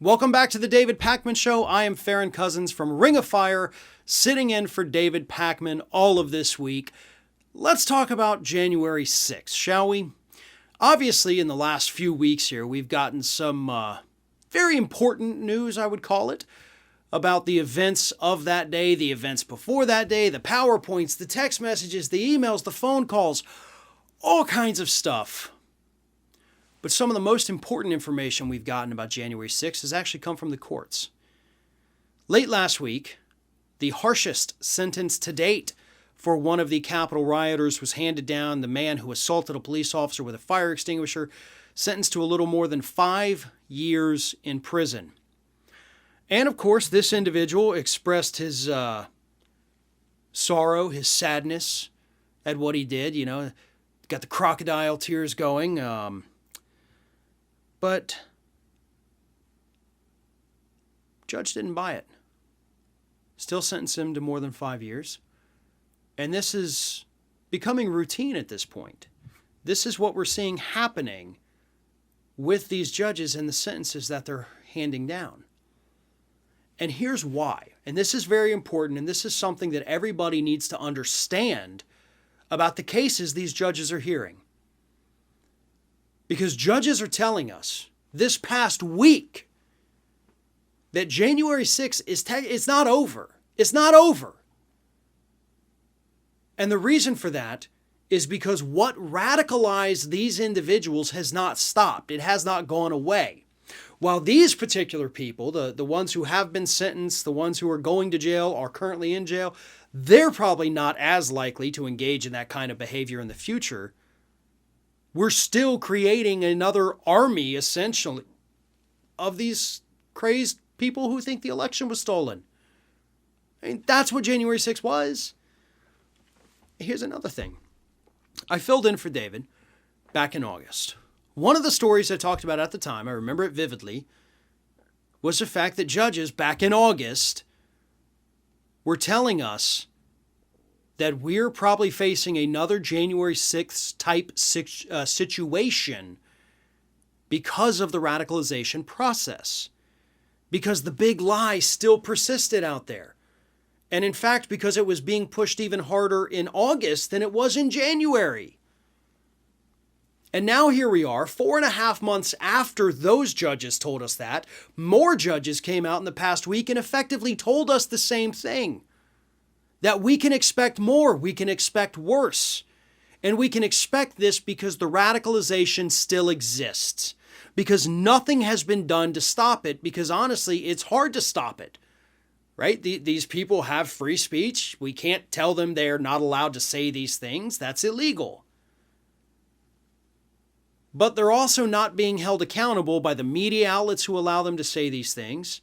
Welcome back to the David Pakman Show. I am Farron Cousins from Ring of Fire, sitting in for David Pakman all of this week. Let's talk about January 6th, shall we? Obviously, in the last few weeks here, we've gotten some very important news, I would call it, about the events of that day, the events before that day, the PowerPoints, the text messages, the emails, the phone calls, all kinds of stuff. But some of the most important information we've gotten about January 6th has actually come from the courts. Late last week, the harshest sentence to date for one of the Capitol rioters was handed down. The man who assaulted a police officer with a fire extinguisher, sentenced to a little more than 5 years in prison. And of course, this individual expressed his sorrow, his sadness at what he did. You know, got the crocodile tears going. But judge didn't buy it. Still sentenced him to more than 5 years. And this is becoming routine at this point. This is what we're seeing happening with these judges and the sentences that they're handing down. And here's why. And this is very important, and this is something that everybody needs to understand about the cases these judges are hearing. Because judges are telling us this past week that January 6th is not over. It's not over. And the reason for that is because what radicalized these individuals has not stopped. It has not gone away. While these particular people, the ones who have been sentenced, the ones who are going to jail, are currently in jail, they're probably not as likely to engage in that kind of behavior in the future. We're still creating another army, essentially, of these crazed people who think the election was stolen. I mean, that's what January 6th was. Here's another thing. I filled in for David back in August. One of the stories I talked about at the time, I remember it vividly, was the fact that judges back in August were telling us that we're probably facing another January 6th type situation because of the radicalization process. Because the big lie still persisted out there. And in fact, because it was being pushed even harder in August than it was in January. And now here we are, 4.5 months after those judges told us that, more judges came out in the past week and effectively told us the same thing. That we can expect more, we can expect worse. And we can expect this because the radicalization still exists. Because nothing has been done to stop it, because honestly, it's hard to stop it. Right? These people have free speech. We can't tell them they're not allowed to say these things. That's illegal. But they're also not being held accountable by the media outlets who allow them to say these things,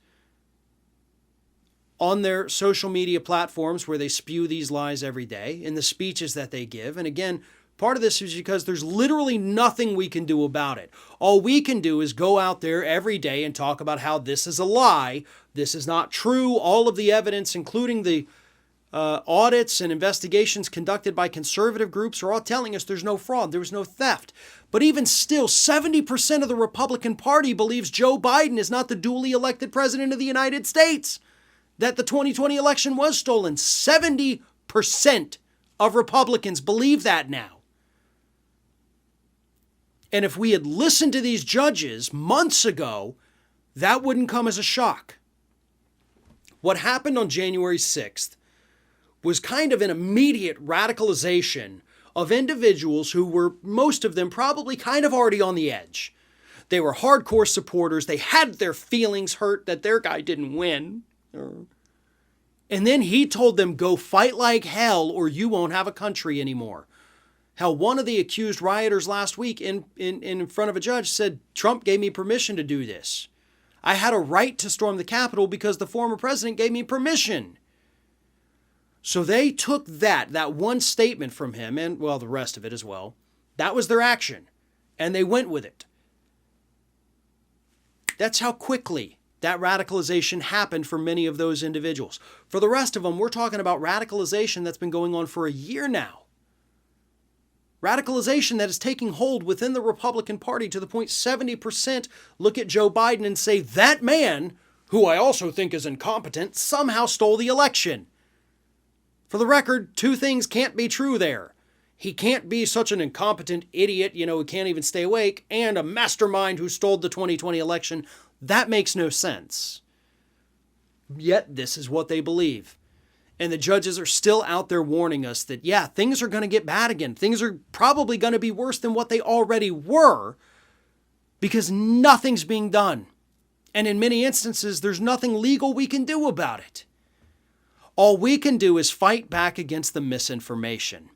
on their social media platforms where they spew these lies every day, in the speeches that they give. And again, part of this is because there's literally nothing we can do about it. All we can do is go out there every day and talk about how this is a lie, this is not true. All of the evidence, including the audits and investigations conducted by conservative groups, are all telling us there's no fraud, there was no theft. But even still, 70% of the Republican Party believes Joe Biden is not the duly elected president of the United States. That the 2020 election was stolen. 70% of Republicans believe that now. And if we had listened to these judges months ago, that wouldn't come as a shock. What happened on January 6th was kind of an immediate radicalization of individuals who were, most of them, probably kind of already on the edge. They were hardcore supporters. They had their feelings hurt that their guy didn't win. And then he told them, go fight like hell or you won't have a country anymore. How one of the accused rioters last week in front of a judge said, Trump gave me permission to do this. I had a right to storm the Capitol because the former president gave me permission. So they took that one statement from him, and well, the rest of it as well. That was their action. And they went with it. That's how quickly that radicalization happened for many of those individuals. For the rest of them, we're talking about radicalization that's been going on for a year now. Radicalization that is taking hold within the Republican Party to the point 70% look at Joe Biden and say, that man, who I also think is incompetent, somehow stole the election. For the record, two things can't be true there. He can't be such an incompetent idiot, who can't even stay awake, and a mastermind who stole the 2020 election. That makes no sense. Yet this is what they believe. And the judges are still out there warning us that, yeah, things are going to get bad again. Things are probably going to be worse than what they already were because nothing's being done. And in many instances, there's nothing legal we can do about it. All we can do is fight back against the misinformation.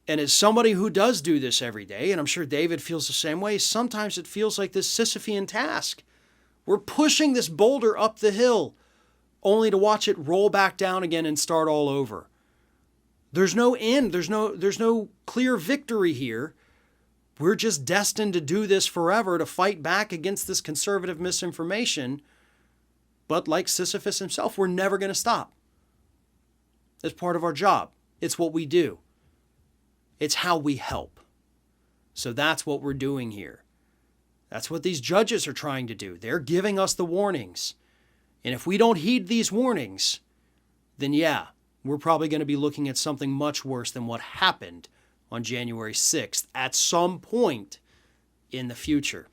And as somebody who does do this every day, and I'm sure David feels the same way, sometimes it feels like this Sisyphean task. We're pushing this boulder up the hill, only to watch it roll back down again and start all over. There's no end. There's no clear victory here. We're just destined to do this forever, to fight back against this conservative misinformation. But like Sisyphus himself, we're never going to stop. It's part of our job. It's what we do. It's how we help. So that's what we're doing here. That's what these judges are trying to do. They're giving us the warnings. And if we don't heed these warnings, then yeah, we're probably going to be looking at something much worse than what happened on January 6th at some point in the future.